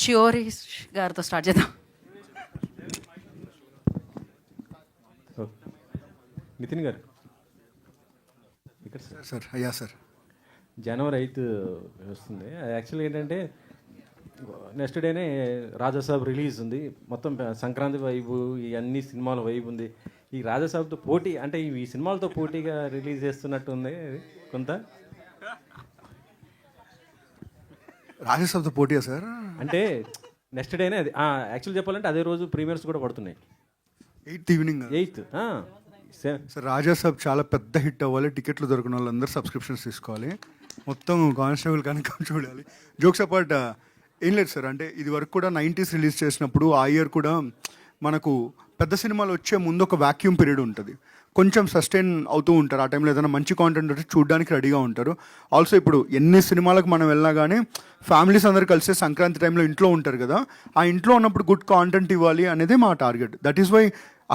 షియోరి గారితో స్టార్ట్ చేద్దాం. నితిన్ గారు ఇక్కడ సార్ అయ్యా సార్ జనవరి 8 వస్తుంది. యాక్చువల్గా ఏంటంటే నెక్స్ట్ డేనే రాజాసాబ్ రిలీజ్ ఉంది. మొత్తం సంక్రాంతి వైబు, ఈ అన్ని సినిమాల వైబు ఉంది. ఈ రాజాసాబ్తో పోటీ అంటే ఈ సినిమాలతో పోటీగా రిలీజ్ చేస్తున్నట్టు ఉంది కొంత. రాజసాబ్తో పోటీయా సార్? అంటే నెక్స్ట్ డేనే అది యాక్చువల్ చెప్పాలంటే అదే రోజు ప్రీమియర్స్ కూడా పడుతున్నాయి. 8th evening 8th. Sir Raja Saab చాలా పెద్ద హిట్ అవ్వాలి, టికెట్లు దొరికిన వాళ్ళందరూ సబ్స్క్రిప్షన్స్ తీసుకోవాలి, మొత్తం కానిస్టేబుల్ కనుక చూడాలి. జోక్స్ అపార్ట్ ఏం లేదు సార్, అంటే ఇది వరకు కూడా 90s రిలీజ్ చేసినప్పుడు ఆ ఇయర్ కూడా మనకు పెద్ద సినిమాలు వచ్చే ముందు ఒక వ్యాక్యూమ్ పీరియడ్ ఉంటుంది, కొంచెం సస్టైన్ అవుతూ ఉంటారు. ఆ టైంలో ఏదైనా మంచి కాంటెంట్ వచ్చి చూడడానికి రెడీగా ఉంటారు. ఆల్సో ఇప్పుడు ఎన్ని సినిమాలకు మనం వెళ్ళినా కానీ ఫ్యామిలీస్ అందరు కలిసి సంక్రాంతి టైంలో ఇంట్లో ఉంటారు కదా, ఆ ఇంట్లో ఉన్నప్పుడు గుడ్ కాంటెంట్ ఇవ్వాలి అనేది మా టార్గెట్. దట్ ఈస్ వై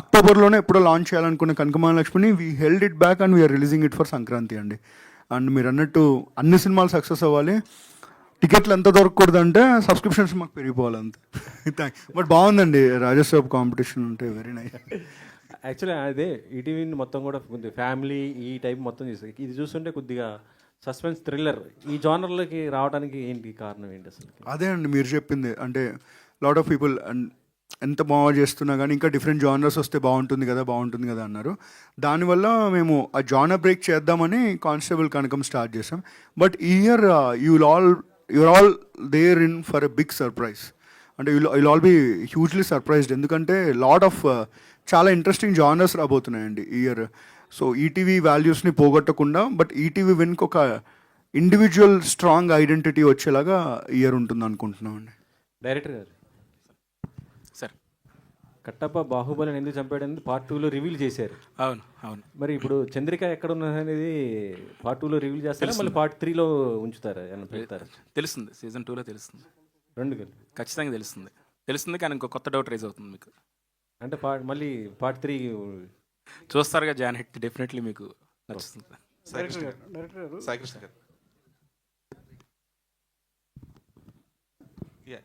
అక్టోబర్లోనే ఎప్పుడో లాంచ్ చేయాలనుకున్న కనకమహాలక్ష్మిని we held it back and we're releasing it for Sankranti అండి. అండ్ మీరు అన్నట్టు అన్ని సినిమాలు సక్సెస్ అవ్వాలి, టికెట్లు ఎంత దొరకకూడదంటే సబ్స్క్రిప్షన్స్ మాకు పెరిగిపోవాలి అంతే. బట్ బాగుందండి రాజసాబ్ కాంపిటీషన్ ఉంటే వెరీ నైస్. యాక్చువల్లీ అదే ఈటీవీని మొత్తం కూడా కొద్దిగా ఫ్యామిలీ ఈ టైప్ మొత్తం చేస్తుంది. ఇది చూస్తుంటే కొద్దిగా సస్పెన్స్ థ్రిల్లర్ ఈ జానర్లోకి రావడానికి ఏంటి కారణం ఏంటి అసలు? అదే అండి మీరు చెప్పింది, అంటే లాట్ ఆఫ్ పీపుల్ ఎంత బాగా చేస్తున్నా కానీ ఇంకా డిఫరెంట్ జానర్స్ వస్తే బాగుంటుంది కదా అన్నారు. దానివల్ల మేము ఆ జానర్ బ్రేక్ చేద్దామని కానిస్టేబుల్ కనకం స్టార్ట్ చేసాం. బట్ ఈ year you're all there in for a big surprise. అంటే you'll all be hugely surprised, ఎందుకంటే లాట్ ఆఫ్ చాలా ఇంట్రెస్టింగ్ జానర్స్ రాబోతున్నాయండి ఈ ఇయర్. సో ఈటీవీ వాల్యూస్ని పోగొట్టకుండా బట్ ఈటీవీ వెనుక ఒక ఇండివిజువల్ స్ట్రాంగ్ ఐడెంటిటీ వచ్చేలాగా ఇయర్ ఉంటుంది అనుకుంటున్నామండి. డైరెక్టర్ గారు సార్, కట్టప్ప బాహుబలిని ఎందుకు చంపాడనేది Part 2లో రివీల్ చేశారు. అవును. మరి ఇప్పుడు చంద్రిక ఎక్కడ ఉన్నది అనేది Part 2లో రివీల్ చేస్తారా, మళ్ళీ Part 3లో ఉంచుతారా, ఏమన్నా పెడతారా? తెలుస్తుంది, Season 2లో తెలుస్తుంది. రెండు కలిపి ఖచ్చితంగా తెలుస్తుంది కానీ ఇంకో కొత్త డౌట్ రైజ్ అవుతుంది మీకు. అంటే మళ్ళీ Part 3 చూస్తారుగా జాన్ హిట్, డెఫినెట్లీ మీకు నచ్చుతుంది. సాయికృష్ణ గారు,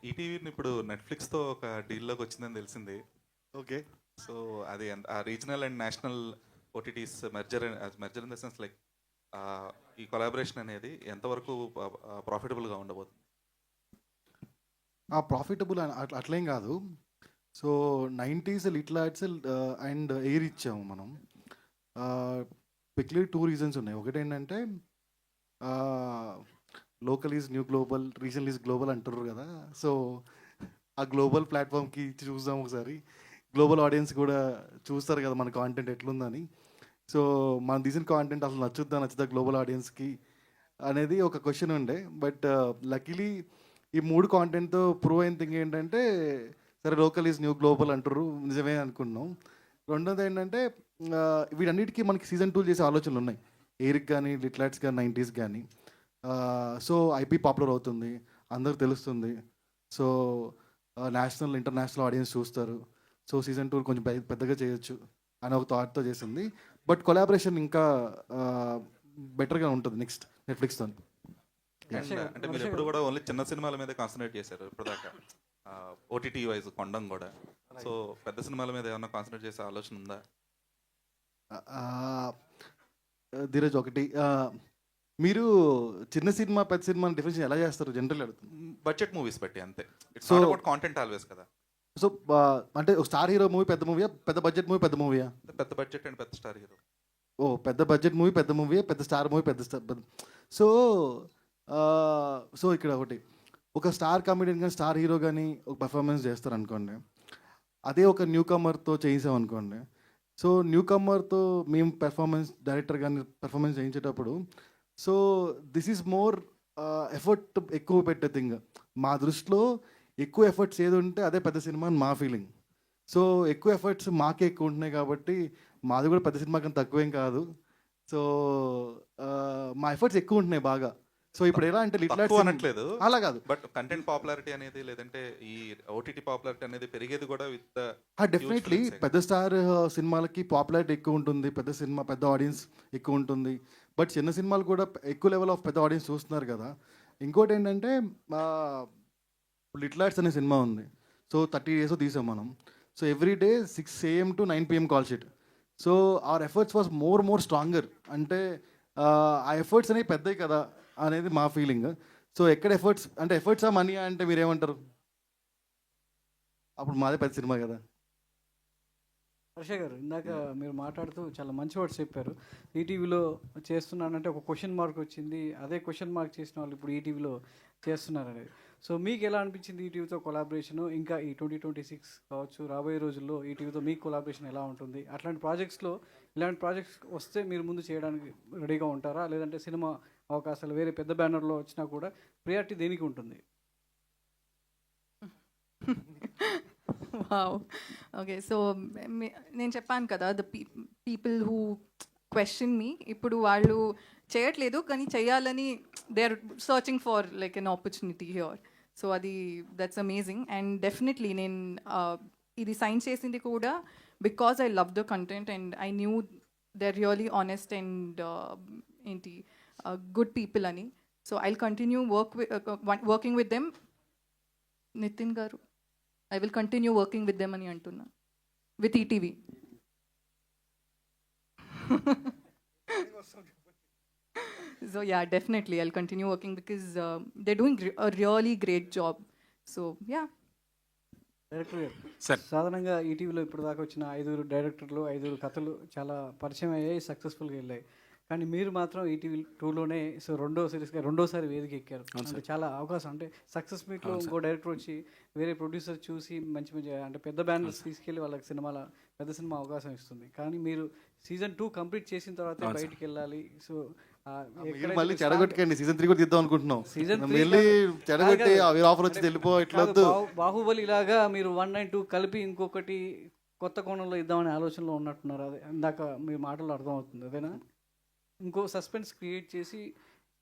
ఈటీవీని ఇప్పుడు నెట్ఫ్లిక్స్తో ఒక డీల్లోకి వచ్చిందని తెలిసింది. ఓకే, సో అది ఆ regional and national OTTs merger in the sense like ఈ కొలాబరేషన్ అనేది ఎంతవరకు ప్రాఫిటబుల్గా ఉండబోతుంది? ప్రాఫిటబుల్ అట్లేం కాదు. సో 90s లిట్లాట్స్ అండ్ ఎయిర్ ఇచ్చాము మనం. పిక్లీ 2 రీజన్స్ ఉన్నాయి. ఒకటి ఏంటంటే local is new global, regional is global అంటారు కదా. సో ఆ గ్లోబల్ ప్లాట్ఫామ్కి చూద్దాం ఒకసారి, గ్లోబల్ ఆడియన్స్ కూడా చూస్తారు కదా మన కాంటెంట్ ఎట్లుందని. సో మనం తీసిన కాంటెంట్ అసలు నచ్చుద్దా గ్లోబల్ ఆడియన్స్కి అనేది ఒక క్వశ్చన్ ఉండే. బట్ లక్కీలీ ఈ 3 కాంటెంట్తో ప్రూవ్ అయిన థింగ్ ఏంటంటే సరే లోకల్ ఈజ్ న్యూ గ్లోబల్ అంటారు, నిజమే అనుకున్నాం. రెండోది ఏంటంటే వీటన్నిటికీ మనకి Season 2 చేసే ఆలోచనలు ఉన్నాయి, ఎయిర్కి కానీ లిట్లాట్స్ కానీ 90s కానీ. సో ఐపీ పాపులర్ అవుతుంది, అందరికి తెలుస్తుంది. సో నేషనల్ ఇంటర్నేషనల్ ఆడియన్స్ చూస్తారు. సో Season 2 కొంచెం పెద్దగా చేయొచ్చు అని ఒక థాట్తో చేసింది. బట్ కొలాబరేషన్ ఇంకా బెటర్గా ఉంటుంది నెక్స్ట్ నెట్ఫ్లిక్స్తో. అంటే మీరు ఎప్పుడు కూడా ఓన్లీ చిన్న సినిమాల మీద కాన్సన్ట్రేట్ చేశారు ఇప్పటిదాకా, ఓటీటీ వైజ్ కొండం కూడా. సో పెద్ద సినిమాల మీద ఏమన్నా కాన్సన్ట్రేట్ చేసే ఆలోచన ఉందా? ధీరజ్, ఒకటి మీరు చిన్న సినిమా పెద్ద సినిమా డిఫరెన్స్ ఎలా చేస్తారు జనరల్ అడుగుతుంది? బడ్జెట్ మూవీస్ బట్టి అంతే. సో కాంటెంట్ ఆల్వేస్ కదా. సో అంటే ఒక స్టార్ హీరో మూవీ పెద్ద మూవీయా, పెద్ద బడ్జెట్ మూవీ పెద్ద మూవీయా? పెద్ద బడ్జెట్ అండ్ పెద్ద స్టార్ హీరో. పెద్ద బడ్జెట్ మూవీ పెద్ద మూవీ, పెద్ద స్టార్ మూవీ పెద్ద స్టార్. సో ఇక్కడ ఒకటి, ఒక స్టార్ కామెడియన్ కానీ స్టార్ హీరో కానీ ఒక పర్ఫార్మెన్స్ చేస్తారు అనుకోండి, అదే ఒక న్యూ కమర్తో చేసాం అనుకోండి. సో న్యూ కమర్తో మేము డైరెక్టర్ కానీ పర్ఫార్మెన్స్ చేయించేటప్పుడు, so this is more effort ఎక్కువ పెట్టే థింగ్. మా దృష్టిలో ఎక్కువ ఎఫర్ట్స్ ఏది ఉంటే అదే పెద్ద సినిమా అని మా ఫీలింగ్. సో ఎక్కువ ఎఫర్ట్స్ మాకే ఎక్కువ ఉంటున్నాయి కాబట్టి మాది కూడా పెద్ద సినిమా కానీ తక్కువేం కాదు. సో మా ఎఫర్ట్స్ ఎక్కువ ఉంటున్నాయి బాగా. సో ఇప్పుడు ఎలా అంటే అనట్లేదు, అలా కాదు, బట్ కంటెంట్ పాపులారిటీ అనేది లేదంటే ఈ ఓటీటీ పాపులారిటీ అనేది పెరిగేది కూడా విత్ డెఫినెట్లీ పెద్ద స్టార్ సినిమాలకి పాపులారిటీ ఎక్కువ ఉంటుంది, పెద్ద సినిమా పెద్ద ఆడియన్స్ ఎక్కువ ఉంటుంది. బట్ చిన్న సినిమాలు కూడా ఎక్కువ లెవెల్ ఆఫ్ పెద్ద ఆడియన్స్ చూస్తున్నారు కదా. ఇంకోటి ఏంటంటే ఇప్పుడు లిటిల్ ఆర్ట్స్ అనే సినిమా ఉంది. సో 30 డేస్ తీసాం మనం. So every day 6 AM to 9 PM call sheet. So our efforts was more stronger. అంటే ఆ ఎఫర్ట్స్ అనేవి పెద్దవి కదా అనేది మా ఫీలింగ్. సో ఎక్కడ ఎఫర్ట్స్ అంటే ఎఫర్ట్సా మనీ అంటే మీరేమంటారు? అప్పుడు మాదే పెద్ద సినిమా కదా. హర్ష గారు ఇందాక మీరు మాట్లాడుతూ చాలా మంచి వర్డ్స్ చెప్పారు. ఈటీవీలో చేస్తున్నానంటే ఒక క్వశ్చన్ మార్క్ వచ్చింది, అదే క్వశ్చన్ మార్క్ చేసిన వాళ్ళు ఇప్పుడు ఈటీవీలో చేస్తున్నారు అనేది. సో మీకు ఎలా అనిపించింది ఈటీవీతో కొలాబరేషను? ఇంకా ఈ 2026 కావచ్చు, రాబోయే రోజుల్లో ఈటీవీతో మీకు కొలాబరేషన్ ఎలా ఉంటుంది? అట్లాంటి ప్రాజెక్ట్స్లో ఇలాంటి ప్రాజెక్ట్స్ వస్తే మీరు ముందు చేయడానికి రెడీగా ఉంటారా? లేదంటే సినిమా అవకాశాలు వేరే పెద్ద బ్యానర్లో వచ్చినా కూడా ప్రియారిటీ దేనికి ఉంటుంది? వావ్! ఓకే. సో నేను చెప్పాను కదా, the people who question me ఇప్పుడు వాళ్ళు చేయట్లేదు, కానీ చేయాలని they are searching for like an opportunity here. So అది దట్స్ అమేజింగ్. అండ్ డెఫినెట్లీ నేను ఇది సైన్ చేసింది కూడా because I love the content and I knew they are really honest and ఏంటి గుడ్ పీపుల్ అని. So I will continue working with them. Nitin garu, I will continue working with them అని అంటున్నా, with ETV. So yeah, definitely I'll continue working because they're doing a really great job. So yeah. Director గారు, sir. సాధారణంగా ఈటీవీలో ఇప్పుడు దాకా వచ్చిన 5 డైరెక్టర్లు 5 కథలు చాలా పరిచయం అయ్యాయి, సక్సెస్ఫుల్గా వెళ్ళాయి. కానీ మీరు మాత్రం ఈటీవీ 2లోనే సో రెండోసారి వేదిక ఎక్కారు. అంటే చాలా అవకాశం, అంటే సక్సెస్ మీట్లో ఇంకో డైరెక్టర్ వచ్చి వేరే ప్రొడ్యూసర్ చూసి మంచి అంటే పెద్ద బ్యానర్స్ తీసుకెళ్ళి వాళ్ళకి పెద్ద సినిమా అవకాశం ఇస్తుంది. కానీ మీరు సీజన్ 2 కంప్లీట్ చేసిన తర్వాత బయటికి వెళ్ళాలి. సో మళ్ళీ చెడగొట్టుకండి, సీజన్ 3 కూడా తీద్దాం అనుకుంటున్నాం. సీజన్ వెళ్ళి చెడగొట్టి ఆఫర్ వచ్చి వెళ్ళిపో, ఇట్లా వద్దు. బాహుబలి లాగా మీరు 1 and 2 కలిపి ఇంకొకటి కొత్త కోణంలో ఇద్దామనే ఆలోచనలో ఉన్నట్టున్నారు. అదే ఇందాక మీ మాటలు అర్థమవుతుంది, అదేనా? ఇంకో సస్పెన్స్ క్రియేట్ చేసి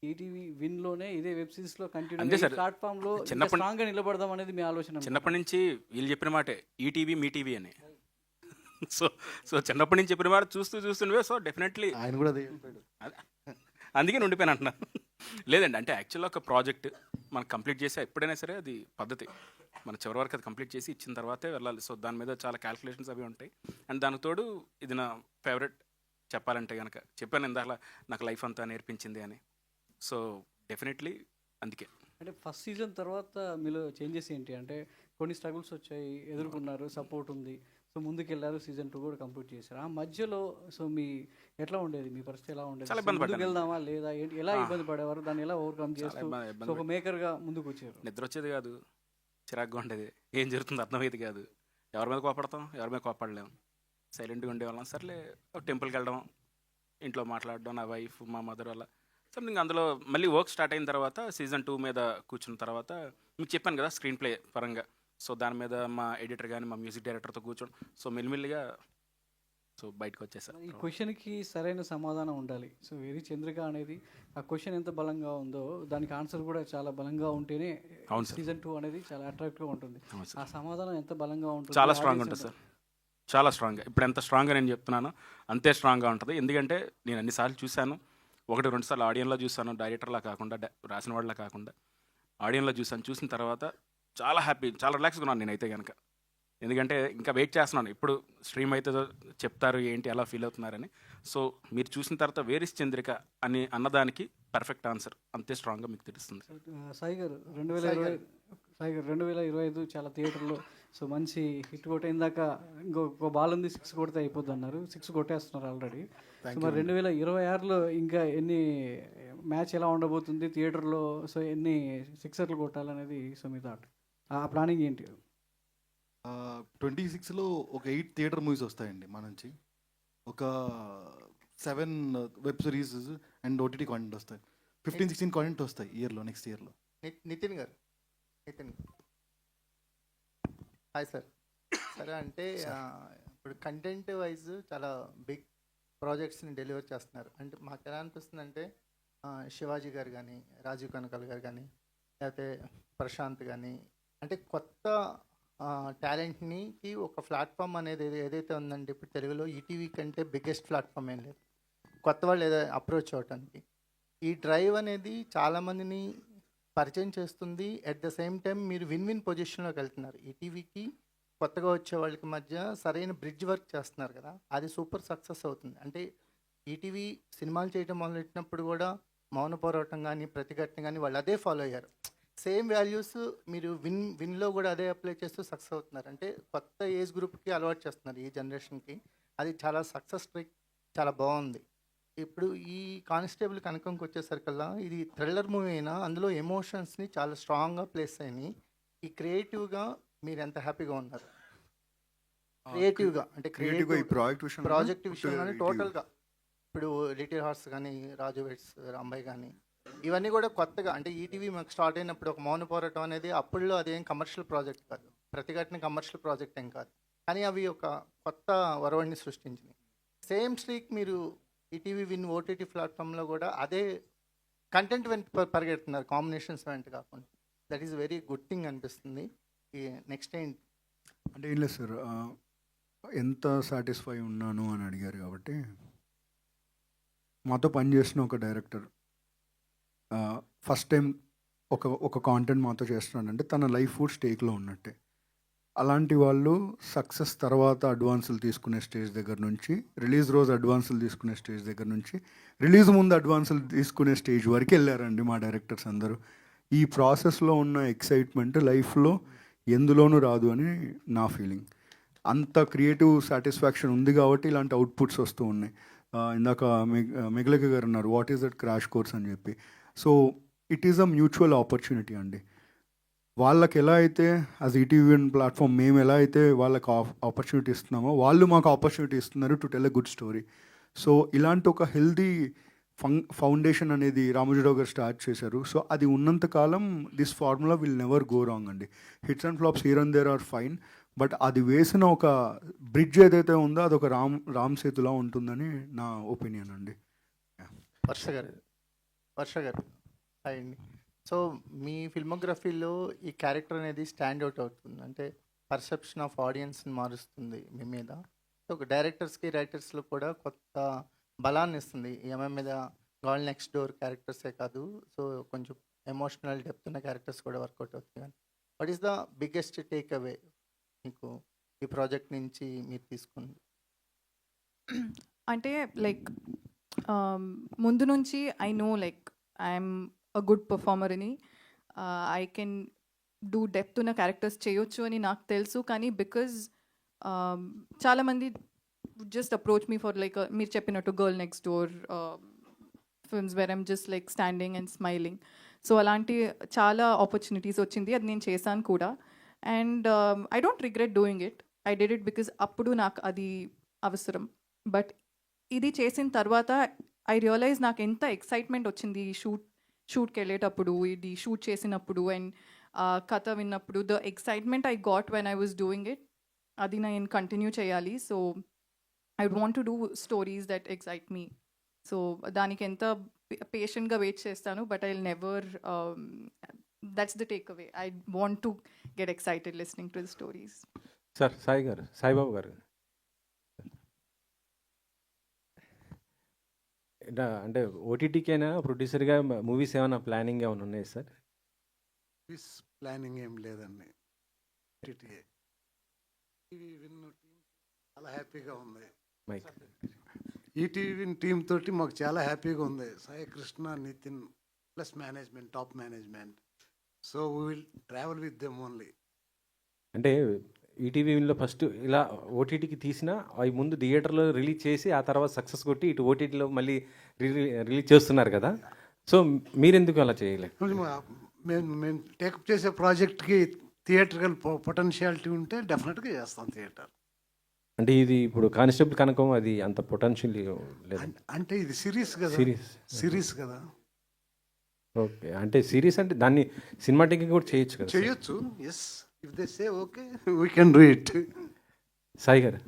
ఈటీవీ విన్లోనే ఇదే వెబ్ సిరీస్లో కంటిన్యూ ప్లాట్ఫామ్లో స్ట్రాంగ్గా నిలబడదాం అనేది మీ ఆలోచన. చిన్నప్పటి నుంచి వీళ్ళు చెప్పిన మాటే ఈటీవీ మీ టీవీ అని. సో చిన్నప్పటి నుంచి చెప్పిన మాట చూస్తుండే. సో డెఫినెట్లీ ఆయన కూడా అదే చెప్పాడు. అందుకే ఉండిపోయాను అంటున్నా. లేదండి, అంటే యాక్చువల్గా ఒక ప్రాజెక్ట్ మనం కంప్లీట్ చేసి ఎప్పుడైనా సరే అది పద్ధతి, మన చివరి వరకు అది కంప్లీట్ చేసి ఇచ్చిన తర్వాతే వెళ్ళాలి. సో దాని మీద చాలా క్యాల్కులేషన్స్ అవి ఉంటాయి. అండ్ దానికి తోడు ఇది నా ఫేవరెట్ చెప్పాలంటే కనుక. చెప్పాను ఇందాక నాకు లైఫ్ అంతా నేర్పించింది అని. సో డెఫినెట్లీ అందుకే. అంటే ఫస్ట్ సీజన్ తర్వాత మీలో చేంజెస్ ఏంటి? అంటే కొన్ని స్ట్రగుల్స్ వచ్చాయి, ఎదుర్కొన్నారు, సపోర్ట్ ఉంది, సో ముందుకెళ్ళారు, సీజన్ 2 కూడా కంప్లీట్ చేశారు. ఆ మధ్యలో సో మీ ఎట్లా ఉండేది, మీ పరిస్థితి ఎలా ఉండేది? చాలా ఇబ్బంది పడ్డాను. వెళ్దామా లేదా ఏంటి, ఎలా ఇబ్బంది పడేవారు, దాన్ని ఎలా ఓవర్కమ్ చేస్తూ సో ఒక మేకర్గా ముందుకు వచ్చారు? నిద్ర వచ్చేది కాదు, చిరాగ్గా ఉండేది, ఏం జరుగుతుందో అర్థమయ్యేది కాదు. ఎవరి మీద కోపడతాం, ఎవరి మీద కోపడలేము, సైలెంట్గా ఉండేవాళ్ళం. సర్లే ఒక టెంపుల్కి వెళ్ళడం, ఇంట్లో మాట్లాడడం, నా వైఫ్ మా మదర్ వల్ల సంథింగ్. అందులో మళ్ళీ వర్క్ స్టార్ట్ అయిన తర్వాత సీజన్ 2 మీద కూర్చున్న తర్వాత మీకు చెప్పాను కదా స్క్రీన్ ప్లే పరంగా. సో దాని మీద మా ఎడిటర్ కానీ మా మ్యూజిక్ డైరెక్టర్తో కూర్చోండి. సో మెల్లిమెల్లిగా సో బయటకు వచ్చేసాను. ఈ క్వశ్చన్కి సరైన సమాధానం ఉండాలి. సో వెరీ చంద్రిక అనేది ఆ క్వశ్చన్ ఎంత బలంగా ఉందో దానికి ఆన్సర్ కూడా చాలా బలంగా ఉంటేనే సీజన్ 2 అనేది చాలా అట్రాక్టివ్గా ఉంటుంది. ఆ సమాధానం ఎంత బలంగా ఉంటుంది, చాలా స్ట్రాంగ్ ఉంటుంది సార్, చాలా స్ట్రాంగ్గా. ఇప్పుడు ఎంత స్ట్రాంగ్గా నేను చెప్తున్నానో అంతే స్ట్రాంగ్గా ఉంటుంది. ఎందుకంటే నేను అన్నిసార్లు చూశాను, 1-2 సార్లు ఆడియన్లో చూశాను, డైరెక్టర్లా కాకుండా రాసిన వాళ్ళ కాకుండా ఆడియన్లో చూశాను. చూసిన తర్వాత చాలా హ్యాపీ, చాలా రిలాక్స్గా ఉన్నాను నేనైతే కనుక. ఎందుకంటే ఇంకా వెయిట్ చేస్తున్నాను ఎప్పుడు స్ట్రీమ్ అయితే చెప్తారు ఏంటి ఎలా ఫీల్ అవుతున్నారని. సో మీరు చూసిన తర్వాత వేరిస్ చంద్రిక అని అన్నదానికి పర్ఫెక్ట్ ఆన్సర్ అంతే స్ట్రాంగ్గా మీకు తెలుస్తుంది. సాయి గారు 2025 చాలా థియేటర్లో సో మంచి హిట్ కొట్టే, ఇందాక ఇంకొక బాల్ ఉంది 6 కొడితే అయిపోద్ది అన్నారు, 6 కొట్టేస్తున్నారు ఆల్రెడీ. సో మరి 2026లో ఇంకా ఎన్ని మ్యాచ్ ఎలా ఉండబోతుంది థియేటర్లో, సో ఎన్ని సిక్సర్లు కొట్టాలనేది సో మీ థాట్, ఆ ప్లానింగ్ ఏంటి? 26లో ఒక 8 థియేటర్ మూవీస్ వస్తాయండి మా నుంచి, ఒక 7 web series and OTT content వస్తాయి, 15-16 కాంటెంట్ వస్తాయి ఇయర్లో, నెక్స్ట్ ఇయర్లో. నితిన్ గారు, హాయ్ సార్. సరే అంటే ఇప్పుడు కంటెంట్ వైజ్ చాలా బిగ్ ప్రాజెక్ట్స్ని డెలివర్ చేస్తున్నారు. అంటే మాకు ఎలా అనిపిస్తుంది అంటే శివాజీ గారు కానీ, రాజీవ్ కనకాల గారు కానీ, లేకపోతే ప్రశాంత్ కానీ, అంటే కొత్త టాలెంట్ని ఒక ప్లాట్ఫామ్ అనేది ఏదైతే ఉందంటే ఇప్పుడు తెలుగులో ఈటీవీ కంటే బిగ్గెస్ట్ ప్లాట్ఫామ్ ఏం లేదు కొత్త వాళ్ళు ఏదో అప్రోచ్ అవ్వటానికి. ఈ డ్రైవ్ అనేది చాలామందిని పరిచయం చేస్తుంది. ఎట్ ద సేమ్ టైం మీరు విన్ విన్ పొజిషన్లోకి వెళ్తున్నారు. ఈటీవీకి కొత్తగా వచ్చే వాళ్ళకి మధ్య సరైన బ్రిడ్జ్ వర్క్ చేస్తున్నారు కదా, అది సూపర్ సక్సెస్ అవుతుంది. అంటే ఈటీవీ సినిమాలు చేయడం మొదలెట్టినప్పుడు కూడా మౌన పోరాటం కానీ ప్రతిఘటన కానీ వాళ్ళు అదే ఫాలో అయ్యారు. సేమ్ వాల్యూస్ మీరు విన్లో కూడా అదే అప్లై చేస్తూ సక్సెస్ అవుతున్నారు. అంటే కొత్త ఏజ్ గ్రూప్కి అలవాటు చేస్తున్నారు ఈ జనరేషన్కి. అది చాలా సక్సెస్ ట్రిక్, చాలా బాగుంది. ఇప్పుడు ఈ కానిస్టేబుల్ కనకంకి వచ్చేసరికల్లా ఇది థ్రిల్లర్ మూవీ అయినా అందులో ఎమోషన్స్ని చాలా స్ట్రాంగ్గా ప్లేస్ అయినాయి. ఈ క్రియేటివ్గా మీరు ఎంత హ్యాపీగా ఉన్నారు? క్రియేటివ్గా అంటే క్రియేటివ్గా ఈ ప్రాజెక్ట్ విషయంలోనే టోటల్గా ఇప్పుడు లిటిల్ హార్ట్స్ కానీ, రాజు వెడ్స్ రాంబాయ్ కానీ, ఇవన్నీ కూడా కొత్తగా అంటే ఈటీవీ మాకు స్టార్ట్ అయినప్పుడు ఒక మౌన పోరాటం అనేది అప్పుడులో అదేం కమర్షియల్ ప్రాజెక్ట్ కాదు, ప్రతిఘటన కమర్షియల్ ప్రాజెక్ట్ ఏం కాదు, కానీ అవి ఒక కొత్త వరవడిని సృష్టించినాయి. సేమ్ స్ట్రీక్ మీరు ఈటీవీ విన్ ఓటీటీ ప్లాట్ఫామ్లో కూడా అదే కంటెంట్ వెంట పరిగెడుతున్నారు, కాంబినేషన్స్ వెంట కాకుండా. That is very good thing అనిపిస్తుంది. ఈ నెక్స్ట్ ఏంటి అంటే ఏం లేదు సార్, ఎంత సాటిస్ఫై ఉన్నాను అని అడిగారు కాబట్టి, మాతో పనిచేసిన ఒక డైరెక్టర్ ఫస్ట్ టైం ఒక కాంటెంట్ మాతో చేస్తున్నాడంటే తన లైఫ్ కూడా స్టేక్లో ఉన్నట్టే. అలాంటి వాళ్ళు సక్సెస్ తర్వాత అడ్వాన్సులు తీసుకునే స్టేజ్ దగ్గర నుంచి, రిలీజ్ రోజు అడ్వాన్సులు తీసుకునే స్టేజ్ దగ్గర నుంచి, రిలీజ్ ముందు అడ్వాన్సులు తీసుకునే స్టేజ్ వరకు వెళ్ళారండి మా డైరెక్టర్స్ అందరూ. ఈ ప్రాసెస్లో ఉన్న ఎక్సైట్మెంట్ లైఫ్లో ఎందులోనూ రాదు అని నా ఫీలింగ్. అంత క్రియేటివ్ సాటిస్ఫాక్షన్ ఉంది కాబట్టి ఇలాంటి అవుట్పుట్స్ వస్తూ ఉన్నాయి. ఇందాక మెగలక గారు అన్నారు what is that crash course అని చెప్పి. So it is a mutual opportunity అండి. వాళ్ళకి ఎలా అయితే యాజ్ ఈటీవీ ప్లాట్ఫామ్ మేము ఎలా అయితే వాళ్ళకి ఆపర్చునిటీ ఇస్తున్నామో వాళ్ళు మాకు ఆపర్చునిటీ ఇస్తున్నారు to tell a good story. So ఇలాంటి ఒక హెల్దీ ఫౌండేషన్ అనేది రామోజీరావు గారు స్టార్ట్ చేశారు. సో అది ఉన్నంతకాలం this formula will never go wrong అండి. Hits and flops here and there are fine, but అది వేసిన ఒక బ్రిడ్జ్ ఏదైతే ఉందో అదొక రామ్ సేతులా ఉంటుందని నా ఒపీనియన్ అండి. వర్ష గారు హాయ్ అండి. సో మీ ఫిల్మోగ్రఫీలో ఈ క్యారెక్టర్ అనేది స్టాండ్ అవుట్ అవుతుంది, అంటే పర్సెప్షన్ ఆఫ్ ఆడియన్స్ని మారుస్తుంది మీ మీద. సో డైరెక్టర్స్కి రైటర్స్లో కూడా కొత్త బలాన్ని ఇస్తుంది. ఈమె మీద గాల్ నెక్స్ట్ డోర్ క్యారెక్టర్సే కాదు, సో కొంచెం ఎమోషనల్ డెప్త్ ఉన్న క్యారెక్టర్స్ కూడా వర్కౌట్ అవుతుంది. కానీ what is the biggest take away మీకు ఈ ప్రాజెక్ట్ నుంచి మీరు తీసుకుంది? అంటే లైక్ ముందు నుంచి I know like I'm a good performer అని, ఐ కెన్ డూ డెప్త్ ఉన్న క్యారెక్టర్స్ చేయొచ్చు అని నాకు తెలుసు. కానీ బికాజ్ చాలామంది just approach me for like మీరు చెప్పినట్టు girl next door films where I'm just like standing and smiling. So అలాంటి చాలా ఆపర్చునిటీస్ వచ్చింది, అది నేను చేశాను కూడా. And I don't regret doing it, I did it because అప్పుడు నాకు అది అవసరం. బట్ ఇది చేసిన తర్వాత ఐ రియలైజ్ నాకు ఎంత ఎక్సైట్మెంట్ వచ్చింది ఈ షూట్కి వెళ్ళేటప్పుడు, ఇది షూట్ చేసినప్పుడు అండ్ కథ విన్నప్పుడు. The excitement I got when I was doing it, అది నేను కంటిన్యూ చేయాలి. So I want to do stories that excite me. So దానికి ఎంత పేషెంట్గా వెయిట్ చేస్తాను, but I will never, that's the takeaway. I want to get excited listening to the stories. Sir Saibabu garu, అంటే ఓటీటీకైనా ప్రొడ్యూసర్గా movies ఏమైనా planning ఏమైనా ఉన్నాయి sir? Movies planning ఏం లేదండి. టీటీఏ టీవీ విన్ టీం చాలా హ్యాపీగా ఉంది. మైక్ ఈటీవీ విన్ టీమ్ తోటి మాకు చాలా హ్యాపీగా ఉంది. Sai Krishna, Nitin plus management, top management. So we will travel with them only. అంటే ఈటీవీలో ఫస్ట్ ఇలా ఓటీటీకి తీసిన అవి ముందు థియేటర్లో రిలీజ్ చేసి ఆ తర్వాత సక్సెస్ కొట్టి ఇటు ఓటీటీలో మళ్ళీ రిలీజ్ చేస్తున్నారు కదా, సో మీరెందుకు అలా చేయలేదు? మేము టేకప్ చేసే ప్రాజెక్ట్కి థియేటర్కల్ పొటెన్షియాలిటీ ఉంటే డెఫినెట్గా చేస్తాం థియేటర్. అంటే ఇది ఇప్పుడు కానిస్టేబుల్ కనకం అది అంత పొటెన్షియల్ లేదు అంటే ఇది సిరీస్ కదా. సిరీస్ కదా. ఓకే, అంటే సిరీస్ అంటే దాన్ని సినిమాటిక్ కూడా చేయొచ్చు కదా? చేయొచ్చు, yes. If they say okay we can do it. Sai garu,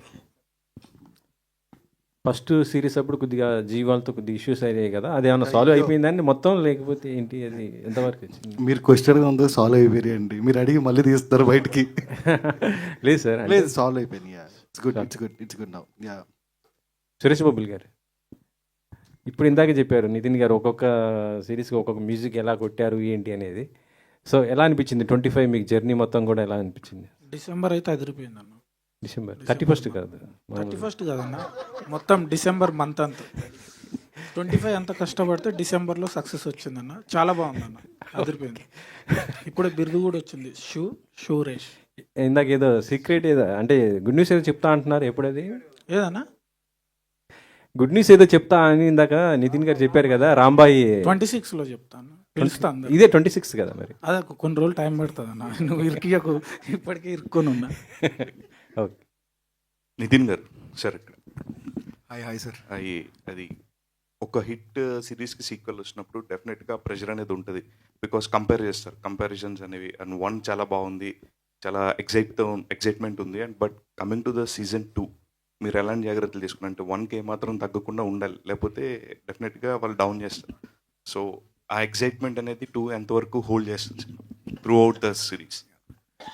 first series అప్పుడు కొద్దిగా జీవాలతో కొద్దిగా ఇష్యూస్ అయ్యాయి కదా, అది ఏమైనా సాల్వ్ అయిపోయిందండి మొత్తం, లేకపోతే ఏంటి అది ఎంతవరకు వచ్చింది? మీరు క్వశ్చన్గా ఉందో సాల్వ్ అయిపోయాయండి, మీరు అడిగి మళ్ళీ తీస్తారు బయటికి. లేదు సార్, లేదు సాల్వ్ అయిపోయింది. It's good now. సురేష్ బాబుల్ గారు, ఇప్పుడు ఇందాకే చెప్పారు నితిన్ గారు ఒక్కొక్క సిరీస్కి ఒక్కొక్క మ్యూజిక్ ఎలా కొట్టారు ఏంటి అనేది. సో ఎలా అనిపించింది 25 మీకు జర్నీ మొత్తం కూడా ఎలా అనిపించింది? డిసెంబర్ అయితే అదిరిపోయింది అన్న. డిసెంబర్ 31st కాదు, 31st కాదన్న, మొత్తం డిసెంబర్ మంత్ అంతా 25 అంత కష్టపడితే డిసెంబర్లో సక్సెస్ వచ్చిందన్న. చాలా బాగుందన్న, అదిరిపోయింది. ఇప్పుడు బిరుదు కూడా వచ్చింది, షూ రేష్. ఇందాక ఏదో సీక్రెట్ ఏదో అంటే గుడ్ న్యూస్ ఏదో చెప్తా అంటున్నారు, ఎప్పుడది? ఏదన్నా గుడ్ న్యూస్ ఏదో చెప్తా అని ఇందాక నితిన్ గారు చెప్పారు కదా, రాంబాయి 26లో చెప్తాను, పిలుస్తాను. ఇదే 26 కదా మరి? అదే కొన్ని రోజులు టైం పడుతుంది అన్న, నువ్వు ఇరికియకు, ఇప్పటికీ ఇరుక్కొని ఉన్నా. ఓకే. నితిన్ గారు సార్, ఇక్కడ హాయ్ సార్. అది ఒక హిట్ సిరీస్కి సీక్వెల్ వచ్చినప్పుడు డెఫినెట్గా ప్రెషర్ అనేది ఉంటుంది. బికాస్ కంపేర్ చేస్తారు, కంపారిజన్స్ అనేవి. అండ్ 1 చాలా బాగుంది, చాలా ఎక్సైట్మెంట్ ఉంది. And but coming to the season 2 మీరు ఎలాంటి జాగ్రత్తలు తీసుకున్నారు? అంటే 1కి ఏమాత్రం తగ్గకుండా ఉండాలి, లేకపోతే డెఫినెట్గా వాళ్ళు డౌన్ చేస్తారు. సో ఆ ఎక్సైట్మెంట్ అనేది 2 ఎంతవరకు హోల్డ్ చేస్తుంది త్రూ అవుట్ ద సిరీస్?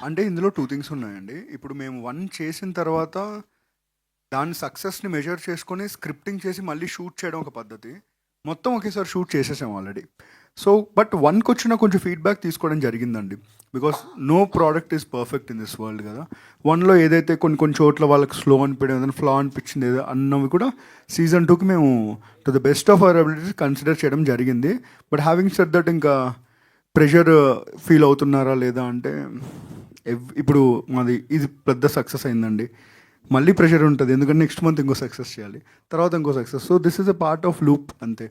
అంటే ఇందులో 2 థింగ్స్ ఉన్నాయండి. ఇప్పుడు మేము 1 చేసిన తర్వాత దాని సక్సెస్ని మెజర్ చేసుకొని స్క్రిప్టింగ్ చేసి మళ్ళీ షూట్ చేయడం ఒక పద్ధతి. మొత్తం ఒకేసారి షూట్ చేసేసాం ఆల్రెడీ. సో బట్ 1కి వచ్చిన కొంచెం ఫీడ్బ్యాక్ తీసుకోవడం జరిగిందండి. Because no product is perfect in this world కదా. 1లో ఏదైతే కొన్ని చోట్ల వాళ్ళకి స్లో అనిపించడం, ఏదైనా ఫ్లా అనిపించింది ఏదో అన్నవి కూడా సీజన్ 2కి మేము to the best of our abilities consider చేయడం జరిగింది. బట్ హ్యావింగ్ సెడ్ దట్ ఇంకా ప్రెషర్ ఫీల్ అవుతున్నారా లేదా అంటే, ఇప్పుడు మాది ఇది పెద్ద సక్సెస్ అయిందండి, మళ్ళీ ప్రెషర్ ఉంటుంది, ఎందుకంటే నెక్స్ట్ మంత్ ఇంకో సక్సెస్ చేయాలి, తర్వాత ఇంకో success. So this is a part of loop అంతే.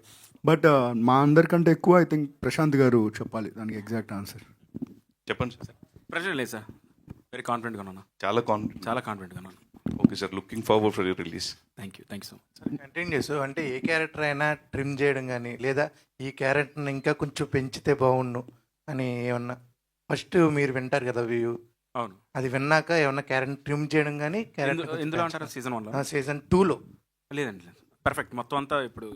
బట్ మా అందరికంటే ఎక్కువ ఐ థింక్ ప్రశాంత్ గారు చెప్పాలి దానికి ఎగ్జాక్ట్ ఆన్సర్. చెప్పండి సార్. ప్రెషర్ లేదు సార్, వెరీ కాన్ఫిడెంట్గా ఉన్నాను. చాలా కాన్ఫిడెంట్గా ఉన్నాను. Okay sir, looking forward for your release. Thank you so much. Continues అంటే ఏ క్యారెక్టర్ అయినా ట్రిమ్ చేయడం కానీ, లేదా ఈ క్యారెక్టర్ని ఇంకా కొంచెం పెంచితే బాగుండు అని ఏమన్నా ఫస్ట్ మీరు వింటారు కదా వ్యూ, అవును, అది విన్నాక ఏమన్నా క్యారెక్టర్ ట్రిమ్ చేయడం కానీ, ఎందులో అంటారా? సీజన్ 1లో? సీజన్ 2లో లేదండి, లేదు, పర్ఫెక్ట్. మొత్తం అంతా ఇప్పుడు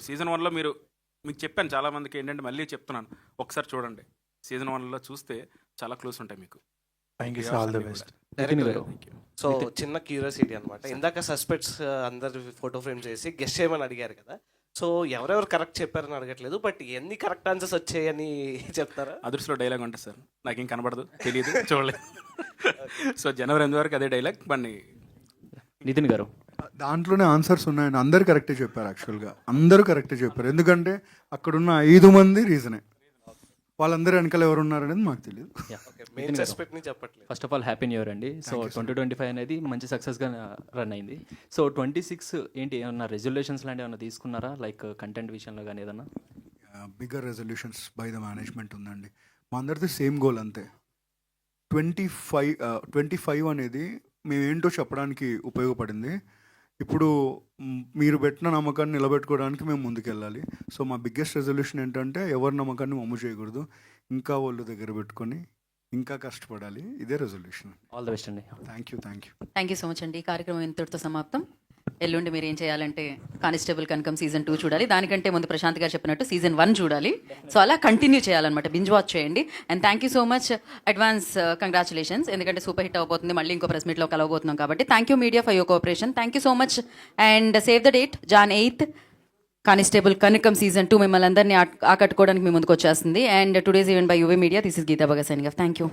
సీజన్ 1లో మీకు చెప్పాను, చాలామందికి ఏంటంటే మళ్ళీ చెప్తున్నాను, ఒకసారి చూడండి. సీజన్ 1లో చూస్తే చాలా క్లూస్ ఉంటాయి మీకు. Thank you sir, all the best. So చిన్న క్యూరియాసిటీ అనమాట, ఇందాక సస్పెక్ట్స్ అందరు ఫోటో ఫ్రేమ్స్ చేసి గెస్ట్ చేయమని అడిగారు కదా. సో ఎవరెవరు కరెక్ట్ చెప్పారని అడగట్లేదు, బట్ ఎన్ని కరెక్ట్ ఆన్సర్స్ వచ్చాయని చెప్తారా? అదృష్టంలో డైలాగ్ ఉంటుంది సార్, నాకేం కనబడదు, తెలియదు, చూడలేదు. సో జనవరి 8 వరకు అదే డైలాగ్. బండి నితిన్ గారు, దాంట్లోనే ఆన్సర్స్ ఉన్నాయని అందరు కరెక్టే చెప్పారు. యాక్చువల్గా అందరూ కరెక్టే చెప్పారు, ఎందుకంటే అక్కడున్న 5 మంది రీజనే. వాళ్ళందరూ వెనకాల ఎవరు ఉన్నారనేది మాకు తెలియదు. First of all happy new year అండి. సో 2025 అనేది మంచి సక్సెస్గా రన్ అయింది. సో 26 ఏంటి, ఏమన్నా రెజల్యూషన్స్ లాంటివి ఏమన్నా తీసుకున్నారా, లైక్ కంటెంట్ విషయంలో కానీ ఏదన్నా? Bigger resolutions by the management ఉందండి. మా అందరిది సేమ్ గోల్ అంతే. 25 అనేది మేమేంటో చెప్పడానికి ఉపయోగపడింది. ఇప్పుడు మీరు పెట్టిన నమ్మకాన్ని నిలబెట్టుకోవడానికి మేము ముందుకెళ్ళాలి. సో మా బిగ్గెస్ట్ రెజల్యూషన్ ఏంటంటే ఎవరి నమ్మకాన్ని వమ్ము చేయకూడదు, ఇంకా వాళ్ళు దగ్గర పెట్టుకొని ఇంకా కష్టపడాలి. ఇదే రెజల్యూషన్. ఆల్ ద బెస్ట్ అండి. థ్యాంక్ యూ సో మచ్ అండి. ఈ కార్యక్రమం ఇంతటితో సమాప్తం. ఎల్లుండి మీరు ఏం చేయాలంటే కానిస్టేబుల్ కనకం సీజన్ 2 చూడాలి. దానికంటే ముందు ప్రశాంత్ గారు చెప్పినట్టు సీజన్ 1 చూడాలి. సో అలా కంటిన్యూ చేయాలన్నమాట, బింజ్ వాచ్ చేయండి. And thank you so much, advance congratulations, ఎందుకంటే సూపర్ హిట్ అవబోతుంది, మళ్ళీ ఇంకో ప్రెస్ మీట్లో కలవబోతున్నాం కాబట్టి. Thank you media for your cooperation. Thank you so much. And save the date, Jan 8th constable Kanakam season 2 మిమ్మల్ని అందరినీ ఆకట్టుకోవడానికి మీ ముందుకు వచ్చేస్తుంది. అండ్ టుడేస్ ఈవెంట్ బై యువే media. This is Geeta Bhagat signing off. Thank you.